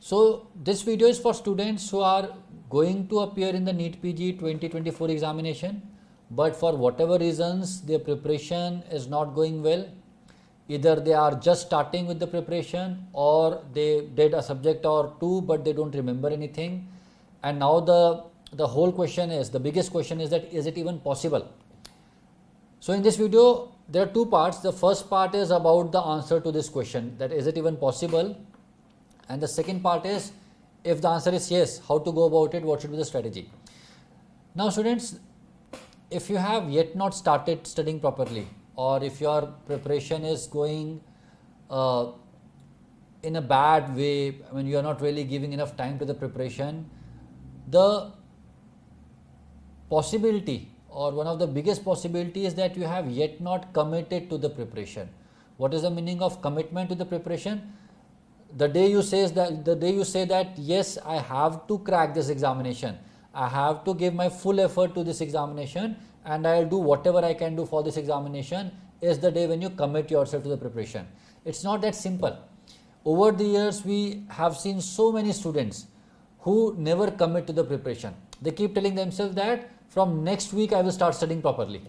So this video is for students who are going to appear in the NEET PG 2024 examination, but for whatever reasons their preparation is not going well. Either they are just starting with the preparation, or they did a subject or two but they don't remember anything, and now the whole question is, the biggest question is that is it even possible? So in this video there are two parts. The first part is about the answer to this question, that is it even possible, and the second part is, if the answer is yes, how to go about it, what should be the strategy. Now students, if you have yet not started studying properly, or if your preparation is going in a bad way, I mean you are not really giving enough time to the preparation, the possibility, or one of the biggest possibility, is that you have yet not committed to the preparation. What is the meaning of commitment to the preparation? The day you say that yes, I have to crack this examination, I have to give my full effort to this examination, and I will do whatever I can do for this examination, is the day when you commit yourself to the preparation. It's not that simple. Over the years we have seen so many students who never commit to the preparation. They keep telling themselves that from next week I will start studying properly,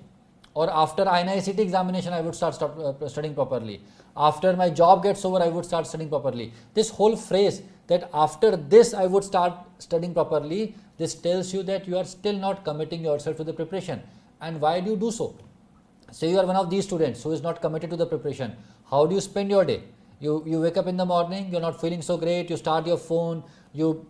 or after INICT examination I would start studying properly, after my job gets over I would start studying properly. This whole phrase that after this I would start studying properly, this tells you that you are still not committing yourself to the preparation. And why do you do so? Say you are one of these students who is not committed to the preparation. How do you spend your day? You wake up in the morning, you are not feeling so great, you start your phone, you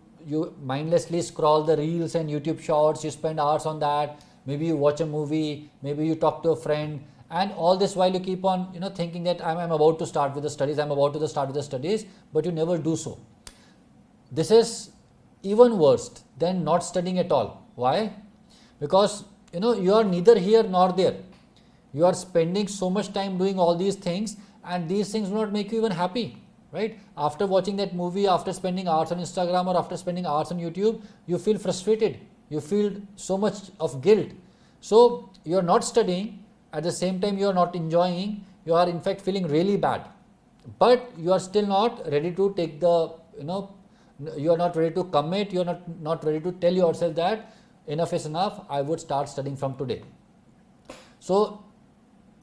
mindlessly scroll the reels and YouTube shorts, you spend hours on that, maybe you watch a movie, maybe you talk to a friend, and all this while you keep on thinking that I'm about to start with the studies, but you never do so. This is even worse than not studying at all. Why? Because you are neither here nor there. You are spending so much time doing all these things, and these things do not make you even happy, right? After watching that movie, after spending hours on Instagram, or after spending hours on YouTube, you feel frustrated, you feel so much of guilt. So you are not studying, at the same time you are not enjoying, you are in fact feeling really bad, but you are still not ready to take the you are not ready to commit, you are not ready to tell yourself that enough is enough, I would start studying from today. So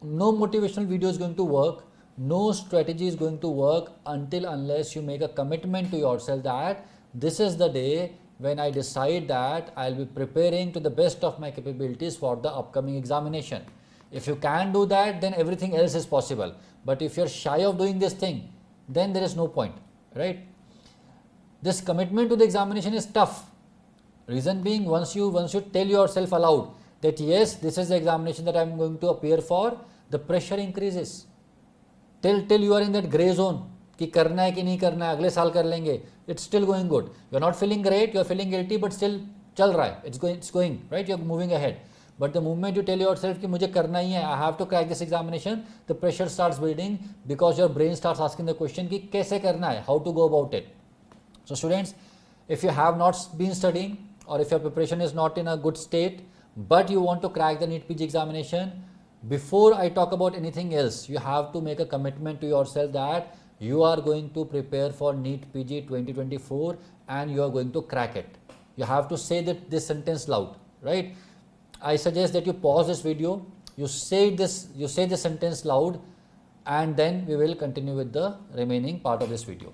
no motivational video is going to work, no strategy is going to work unless you make a commitment to yourself that this is the day when I decide that I will be preparing to the best of my capabilities for the upcoming examination. If you can do that, then everything else is possible. But if you are shy of doing this thing, then there is no point, right? This commitment to the examination is tough. Reason being, once you tell yourself aloud that yes, this is the examination that I am going to appear for, the pressure increases. Till you are in that grey zone, कि करना है कि नहीं करना है, अगले साल कर लेंगे, it's still going good. You are not feeling great, you are feeling guilty, but still चल रहा है, it's going, right? You are moving ahead. But the moment you tell yourself कि मुझे करना ही है, I have to crack this examination, the pressure starts building, because your brain starts asking the question कि कैसे करना है, how to go about it. So students, if you have not been studying, or if your preparation is not in a good state, but you want to crack the NEET PG examination, before I talk about anything else, you have to make a commitment to yourself that you are going to prepare for NEET PG 2024 and you are going to crack it. You have to say this sentence loud, right? I suggest that you pause this video, you say this sentence loud, and then we will continue with the remaining part of this video.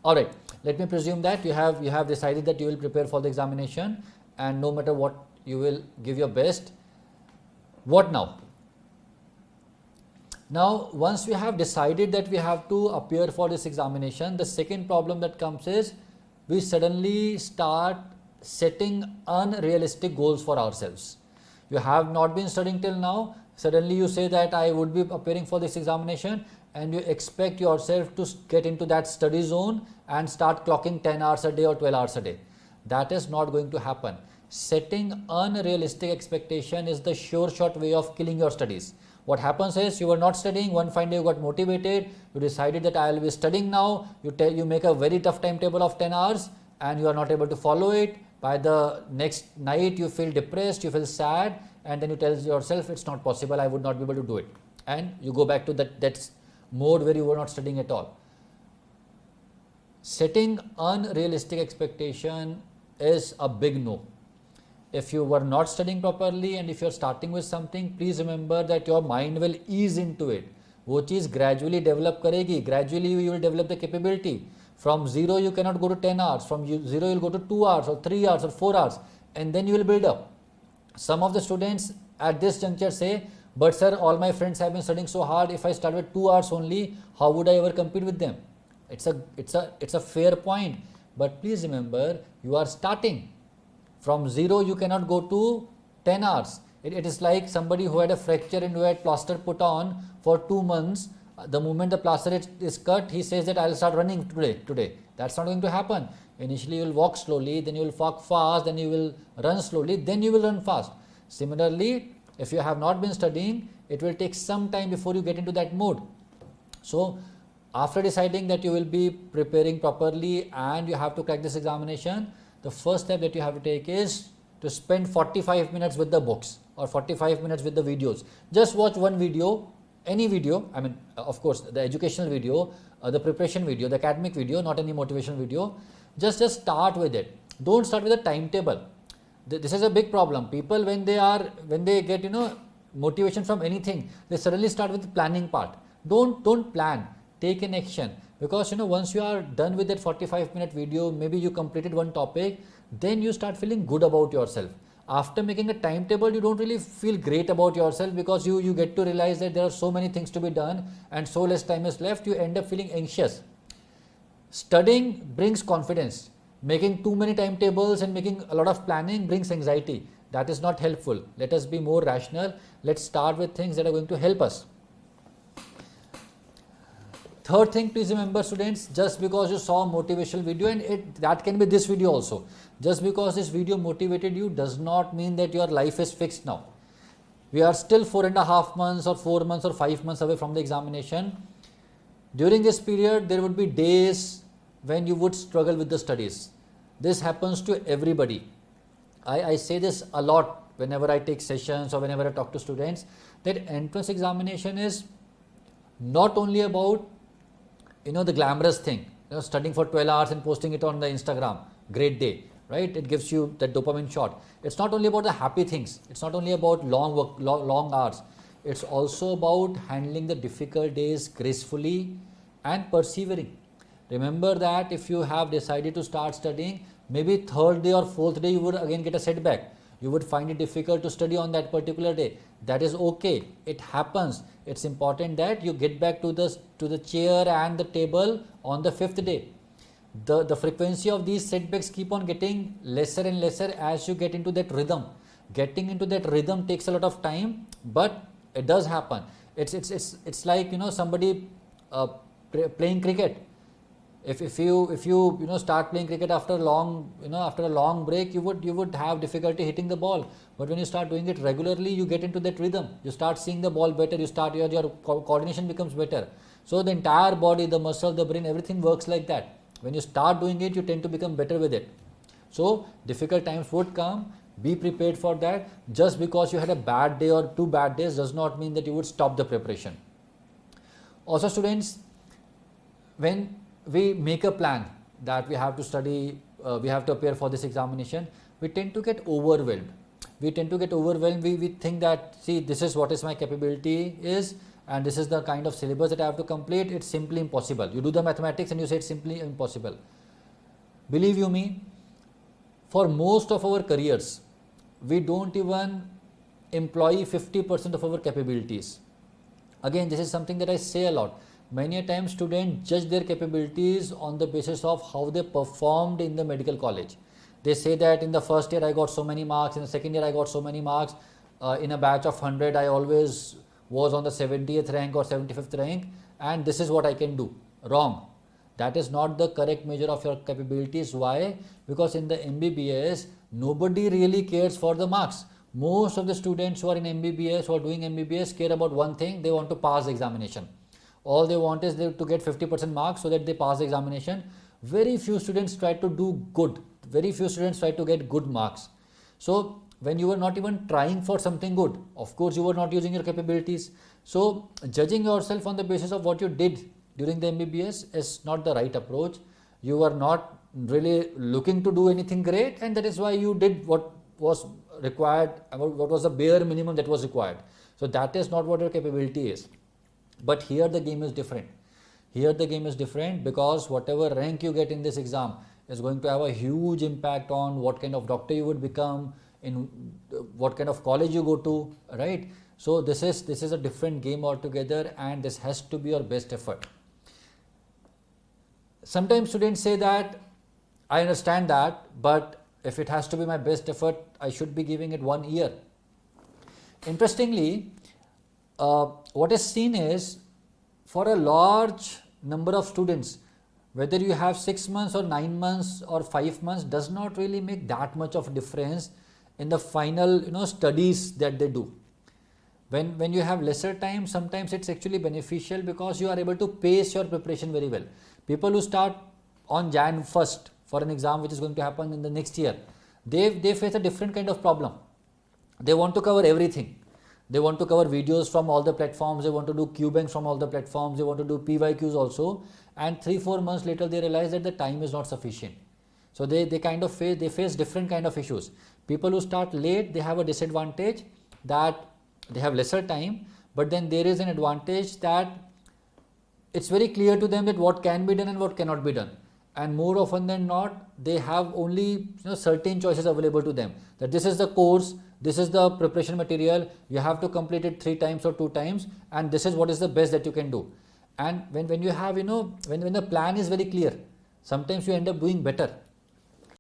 Alright, let me presume that you have decided that you will prepare for the examination, and no matter what, you will give your best. What now? Now, once we have decided that we have to appear for this examination, the second problem that comes is we suddenly start setting unrealistic goals for ourselves. You have not been studying till now, suddenly you say that I would be appearing for this examination, and you expect yourself to get into that study zone and start clocking 10 hours a day or 12 hours a day. That is not going to happen. Setting unrealistic expectation is the sure shot way of killing your studies. What happens is, you were not studying, one fine day you got motivated, you decided that I will be studying now, you make a very tough timetable of 10 hours and you are not able to follow it. By the next night you feel depressed, you feel sad, and then you tell yourself it's not possible, I would not be able to do it, and you go back to that mode where you were not studying at all. Setting unrealistic expectation is a big no. If you were not studying properly and if you are starting with something, please remember that your mind will ease into it. वो चीज़ gradually develop करेगी. Gradually you will develop the capability. From 0 you cannot go to 10 hours. From 0 you will go to 2 hours or 3 hours or 4 hours, and then you will build up. Some of the students at this juncture say, but sir, all my friends have been studying so hard. If I start with 2 hours only, how would I ever compete with them? It's a fair point, but please remember, you are starting. From 0 you cannot go to 10 hours. It is like somebody who had a fracture and who had plaster put on for 2 months. The moment the plaster is cut, he says that I will start running today. That's not going to happen. Initially you will walk slowly, then you will walk fast, then you will run slowly, then you will run fast. Similarly, if you have not been studying, it will take some time before you get into that mode. So after deciding that you will be preparing properly and you have to crack this examination, the first step that you have to take is to spend 45 minutes with the books or 45 minutes with the videos. Just watch one video, any video, I mean, of course, the educational video, the preparation video, the academic video, not any motivational video. Just start with it. Don't start with a timetable. This is a big problem. People, when they get, motivation from anything, they suddenly start with the planning part. Don't plan. Take an action, because once you are done with that 45-minute video, maybe you completed one topic, then you start feeling good about yourself. After making a timetable, you don't really feel great about yourself, because you get to realize that there are so many things to be done and so less time is left. You end up feeling anxious. Studying brings confidence. Making too many timetables and making a lot of planning brings anxiety. That is not helpful. Let us be more rational. Let's start with things that are going to help us. Third thing, please remember, students, just because you saw a motivational video, and that can be this video also, just because this video motivated you does not mean that your life is fixed now. We are still 4.5 months or 4 months or 5 months away from the examination. During this period, there would be days when you would struggle with the studies. This happens to everybody. I say this a lot whenever I take sessions or whenever I talk to students, that entrance examination is not only about the glamorous thing, studying for 12 hours and posting it on the Instagram, great day, right? It gives you that dopamine shot. It's not only about the happy things. It's not only about long work, long hours. It's also about handling the difficult days gracefully and persevering. Remember that if you have decided to start studying, maybe third day or fourth day you would again get a setback. You would find it difficult to study on that particular day. That is okay. It happens. It's important that you get back to the chair and the table on the fifth day. The frequency of these setbacks keep on getting lesser and lesser as you get into that rhythm. Getting into that rhythm takes a lot of time, but it does happen. It's like somebody playing cricket. If you start playing cricket after a long break, you would have difficulty hitting the ball. But when you start doing it regularly, you get into that rhythm. You start seeing the ball better. Your coordination becomes better. So the entire body, the muscle, the brain, everything works like that. When you start doing it, you tend to become better with it. So difficult times would come. Be prepared for that. Just because you had a bad day or 2 bad days does not mean that you would stop the preparation. Also, students, when we make a plan that we have to study, we have to appear for this examination, we tend to get overwhelmed. We think that, see, this is what is my capability is, and this is the kind of syllabus that I have to complete. It's simply impossible. You do the mathematics and you say it's simply impossible. Believe you me, for most of our careers, we don't even employ 50% of our capabilities. Again, this is something that I say a lot. Many a time students judge their capabilities on the basis of how they performed in the medical college. They say that in the first year I got so many marks, in the second year I got so many marks, in a batch of 100 I always was on the 70th rank or 75th rank, and this is what I can do. Wrong. That is not the correct measure of your capabilities. Why? Because in the MBBS, nobody really cares for the marks. Most of the students who are in MBBS, who are doing MBBS, care about one thing: they want to pass the examination. All they want is to get 50% marks so that they pass the examination. Very few students try to do good. Very few students try to get good marks. So when you were not even trying for something good, of course you were not using your capabilities. So judging yourself on the basis of what you did during the MBBS is not the right approach. you were not really looking to do anything great, and that is why you did what was required, what was the bare minimum that was required. So that is not what your capability is. But here the game is different. Here the game is different because whatever rank you get in this exam is going to have a huge impact on what kind of doctor you would become, in what kind of college you go to, right? So this is a different game altogether, and this has to be your best effort. Sometimes students say that I understand that, but if it has to be my best effort, I should be giving it 1 year. Interestingly, what is seen is, for a large number of students, whether you have 6 months or 9 months or 5 months does not really make that much of a difference in the final studies that they do. When you have lesser time, sometimes it's actually beneficial because you are able to pace your preparation very well. People who start on Jan 1st for an exam which is going to happen in the next year, they face a different kind of problem. They want to cover everything. They want to cover videos from all the platforms, they want to do QBanks from all the platforms, they want to do PYQs also, and 3-4 months later they realize that the time is not sufficient. So they kind of face different kind of issues. People who start late, they have a disadvantage that they have lesser time, but then there is an advantage that it's very clear to them that what can be done and what cannot be done. And more often than not, they have only certain choices available to them, that this is the course, this is the preparation material, you have to complete it 3 times or 2 times, and this is what is the best that you can do. And when you have, when the plan is very clear, sometimes you end up doing better.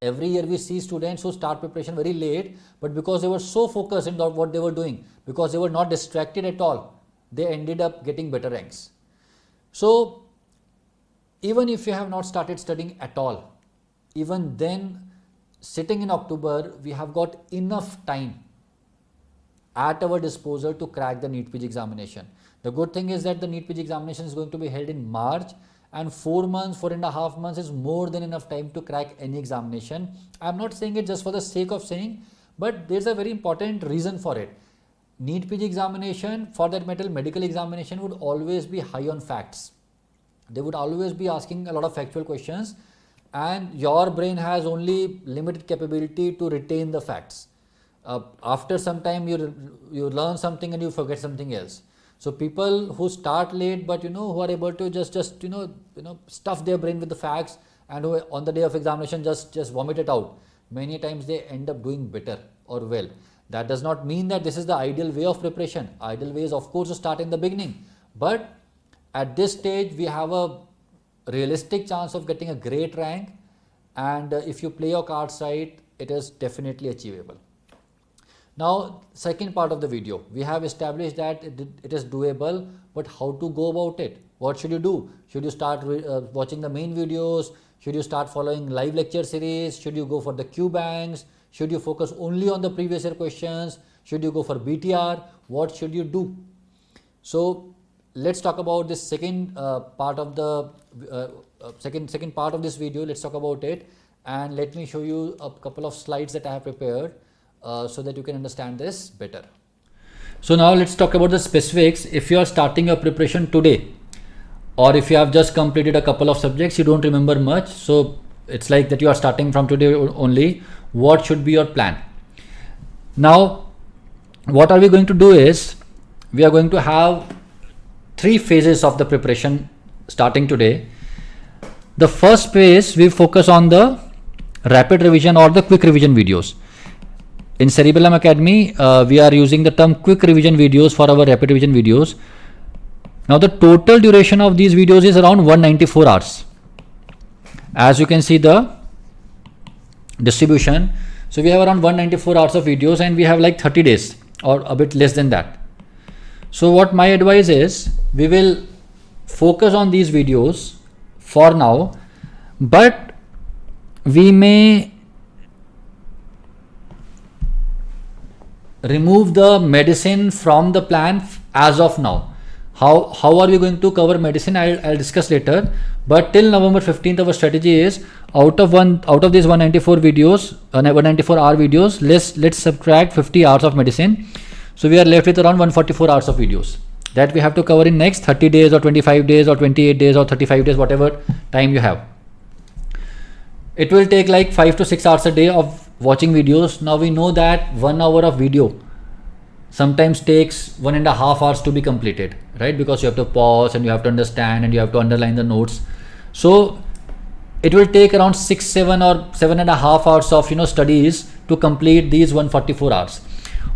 Every year we see students who start preparation very late, but because they were so focused in what they were doing, because they were not distracted at all, they ended up getting better ranks. So even if you have not started studying at all, even then, sitting in October, we have got enough time at our disposal to crack the NEET PG examination. The good thing is that the NEET PG examination is going to be held in March, and 4.5 months is more than enough time to crack any examination. I am not saying it just for the sake of saying, but there is a very important reason for it. NEET PG examination, for that matter medical examination, would always be high on facts. They would always be asking a lot of factual questions, and your brain has only limited capability to retain the facts. After some time you learn something and you forget something else. So people who start late but who are able to just stuff their brain with the facts, and who on the day of examination just vomit it out, many times they end up doing better or well. That does not mean that this is the ideal way of preparation. Ideal way is of course to start in the beginning, but at this stage we have a realistic chance of getting a great rank, and if you play your cards right, it is definitely achievable. Now, second part of the video, we have established that it is doable, but how to go about it? What should you do? Should you start watching the main videos? Should you start following live lecture series? Should you go for the QBanks? Should you focus only on the previous year questions? Should you go for BTR? What should you do? So let's talk about this second part of the second part of this video. Let's talk about it, and let me show you a couple of slides that I have prepared so that you can understand this better. So now let's talk about the specifics. If you are starting your preparation today, or if you have just completed a couple of subjects, you don't remember much, so it's like that you are starting from today only. What should be your plan? Now what are we going to do is, we are going to have 3 phases of the preparation starting today. The first phase, we focus on the rapid revision or the quick revision videos. In Cerebellum Academy, we are using the term quick revision videos for our rapid revision videos. Now the total duration of these videos is around 194 hours. As you can see the distribution. So we have around 194 hours of videos, and we have like 30 days or a bit less than that. So what my advice is, we will focus on these videos for now, but we may remove the medicine from the plan as of now. How are we going to cover medicine? I'll discuss later. But till November 15th, our strategy is, out of these 194 videos, 194 hour videos, let's subtract 50 hours of medicine. So we are left with around 144 hours of videos that we have to cover in next 30 days or 25 days or 28 days or 35 days, whatever time you have. it will take like 5 to 6 hours a day of watching videos. Now we know that 1 hour of video sometimes takes 1.5 hours to be completed, right? Because you have to pause and you have to understand and you have to underline the notes. So it will take around 6, 7 or 7.5 hours of studies to complete these 144 hours.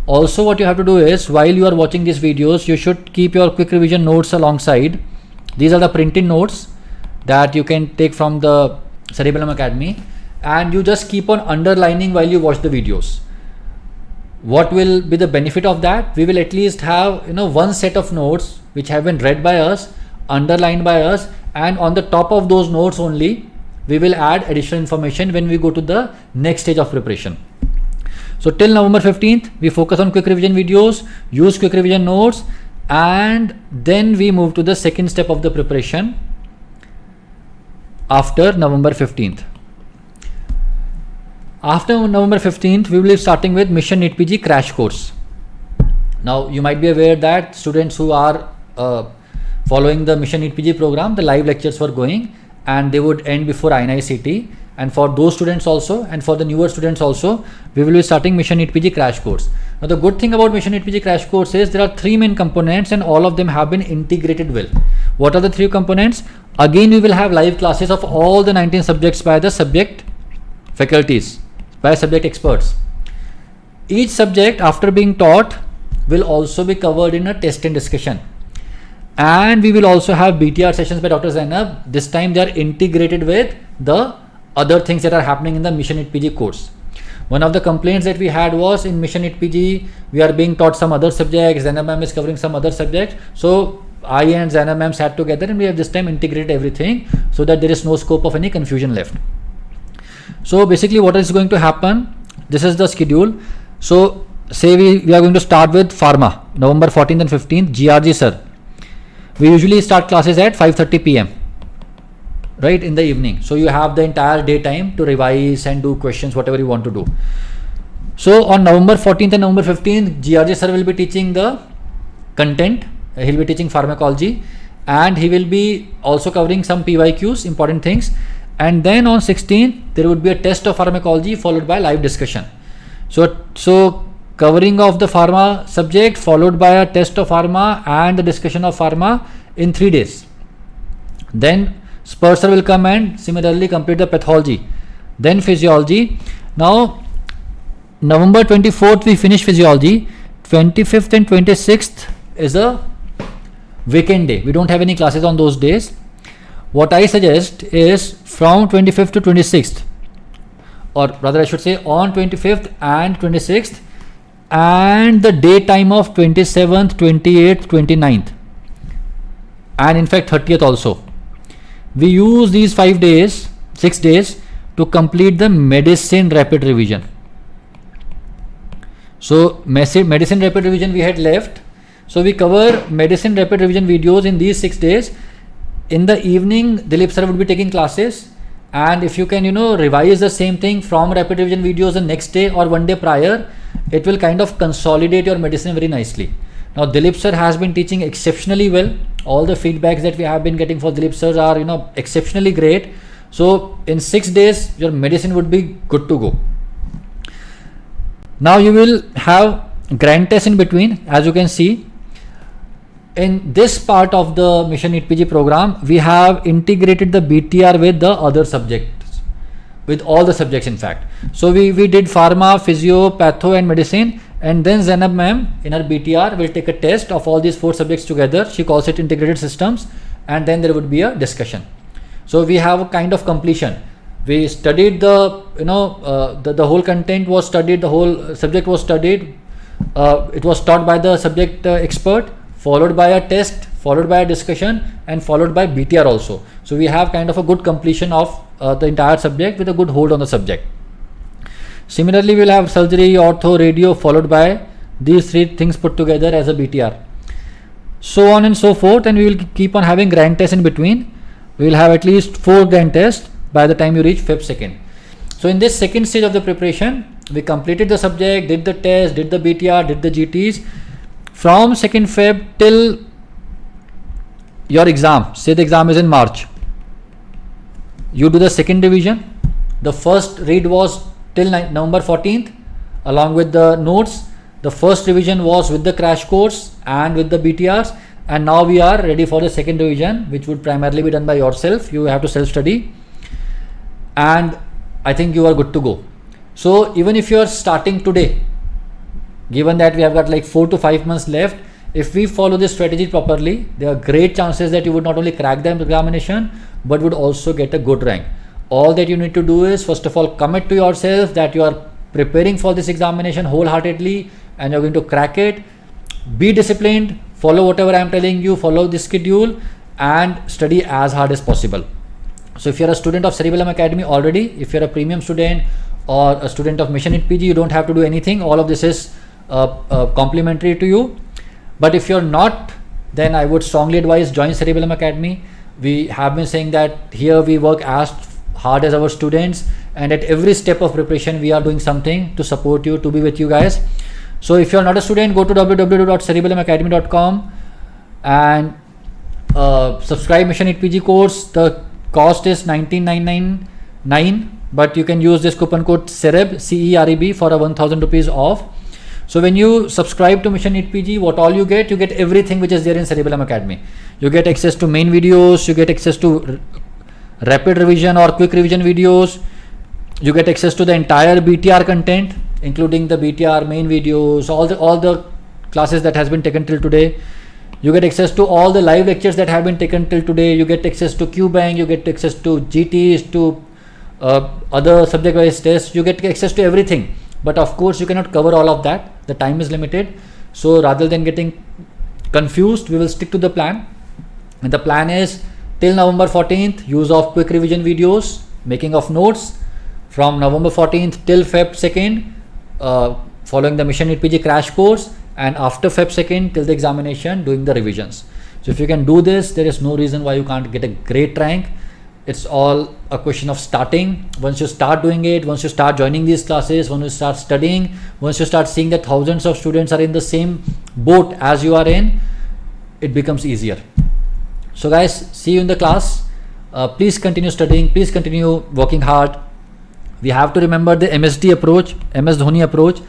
Also, what you have to do is, while you are watching these videos, you should keep your quick revision notes alongside. These are the printed notes that you can take from the Cerebellum Academy, and you just keep on underlining while you watch the videos. What will be the benefit of that? We will at least have one set of notes which have been read by us, underlined by us, and on the top of those notes only we will add additional information when we go to the next stage of preparation. So till November 15th we focus on quick revision videos, use quick revision notes, and then we move to the second step of the preparation after November 15th. After November 15th, we will be starting with Mission NEET PG crash course. Now you might be aware that students who are following the Mission NEET PG program, the live lectures were going and they would end before INI-CT, and for those students also and for the newer students also, we will be starting Mission NEET PG crash course. Now the good thing about Mission NEET PG crash course is there are 3 main components and all of them have been integrated well. What are the 3 components? Again, we will have live classes of all the 19 subjects by the subject faculties, by subject experts. Each subject after being taught will also be covered in a test and discussion. And we will also have BTR sessions by Dr. Zainab. This time they are integrated with the other things that are happening in the Mission NEET PG course. One of the complaints that we had was in Mission NEET PG, we are being taught some other subjects, Zainab ma'am is covering some other subjects. So I and Zainab ma'am sat together and we have this time integrated everything so that there is no scope of any confusion left. So basically what is going to happen, this is the schedule. So say we are going to start with Pharma, November 14th and 15th, GRG sir. We usually start classes at 5:30 p.m. right in the evening. So you have the entire day time to revise and do questions, whatever you want to do. So on November 14th and November 15th, GRG sir will be teaching the content. He'll be teaching pharmacology and he will be also covering some PYQs, important things. And then on 16th, there would be a test of pharmacology followed by live discussion. So covering of the pharma subject followed by a test of pharma and the discussion of pharma in 3 days. Then Spursar will come and similarly complete the pathology. Then physiology. Now November 24th we finish physiology. 25th and 26th is a weekend day. We don't have any classes on those days. What I suggest is from 25th to 26th, or rather I should say on 25th and 26th, and the daytime of 27th, 28th, 29th, and in fact 30th also. We use these 6 days to complete the medicine rapid revision. So medicine rapid revision we had left. So we cover medicine rapid revision videos in these 6 days. In the evening, Dilip sir would be taking classes, and if you can revise the same thing from rapid revision videos the next day or one day prior, it will kind of consolidate your medicine very nicely. Now Dilip sir has been teaching exceptionally well. All the feedbacks that we have been getting for Dilip sir are exceptionally great. So in 6 days your medicine would be good to go. Now you will have grand test in between. As you can see, in this part of the Mission NEET PG program, we have integrated the BTR with the other subjects, with all the subjects in fact. So we did pharma, physio, patho and medicine, and then Zainab ma'am in her BTR will take a test of all these 4 subjects together. She calls it integrated systems, and then there would be a discussion. So we have a kind of completion. We studied the whole content was studied, the whole subject was studied. It was taught by the subject expert, followed by a test, followed by a discussion, and followed by BTR also. So we have kind of a good completion of the entire subject with a good hold on the subject. Similarly, we will have surgery, ortho, radio, followed by these 3 things put together as a BTR. So on and so forth, and we will keep on having grand tests in between. We will have at least 4 grand tests by the time you reach Feb 2nd. So in this second stage of the preparation, we completed the subject, did the test, did the BTR, did the GTs. From 2nd Feb till your exam, say the exam is in March, you do the second division The first read was till November 14th along with the notes. The first revision was with the crash course and with the BTRs, and now we are ready for the second revision, which would primarily be done by yourself. You have to self-study, and I think you are good to go. So even if you are starting today, given that we have got like 4 to 5 months left, if we follow this strategy properly, there are great chances that you would not only crack the examination but would also get a good rank. All that you need to do is, first of all, commit to yourself that you are preparing for this examination wholeheartedly and you're going to crack it. Be disciplined, follow whatever I'm telling you, follow this schedule and study as hard as possible. So if you're a student of Cerebellum Academy already, if you're a premium student or a student of Mission NEET PG, you don't have to do anything. All of this is complimentary to you. But if you're not, then I would strongly advise join Cerebellum Academy. We have been saying that here we work as hard as our students, and at every step of preparation we are doing something to support you, to be with you guys. So if you're not a student, go to www.cerebellumacademy.com and subscribe Mission NEET PG course. The cost is 19,999, but you can use this coupon code CEREB, CEREB, for a 1,000 rupees off. So when you subscribe to Mission NEET PG, what all you get everything which is there in Cerebellum Academy. You get access to main videos, you get access to rapid revision or quick revision videos, you get access to the entire BTR content, including the BTR main videos, all the classes that has been taken till today. You get access to all the live lectures that have been taken till today. You get access to QBank, you get access to GTs, to other subject wise tests. You get access to everything, but of course you cannot cover all of that. The time is limited. So rather than getting confused, we will stick to the plan, and the plan is till November 14th, use of quick revision videos, making of notes. From November 14th till Feb 2nd, following the Mission NEET PG crash course, and after Feb 2nd till the examination, doing the revisions. So if you can do this, there is no reason why you can't get a great rank. It's all a question of starting. Once you start doing it, once you start joining these classes, once you start studying, once you start seeing that thousands of students are in the same boat as you are in, it becomes easier. So guys, see you in the class. Please continue studying, please continue working hard. We have to remember the MSD approach, MS Dhoni approach.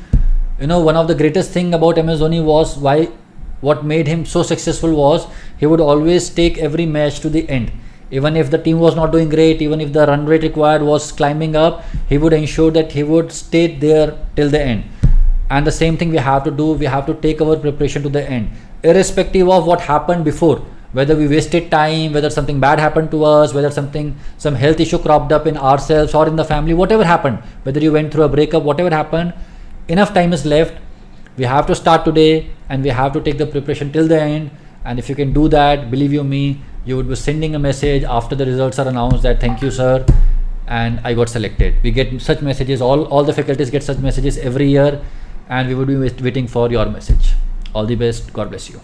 You know, one of the greatest thing about MS Dhoni was what made him so successful was he would always take every match to the end. Even if the team was not doing great, even if the run rate required was climbing up, he would ensure that he would stay there till the end. And the same thing we have to do. We have to take our preparation to the end, irrespective of what happened before. Whether we wasted time, whether something bad happened to us, whether some health issue cropped up in ourselves or in the family, whatever happened, whether you went through a breakup, whatever happened, enough time is left. We have to start today and we have to take the preparation till the end. And if you can do that, believe you me, you would be sending a message after the results are announced that thank you sir, and I got selected. We get such messages, all the faculties get such messages every year, and we would be waiting for your message. All the best. God bless you.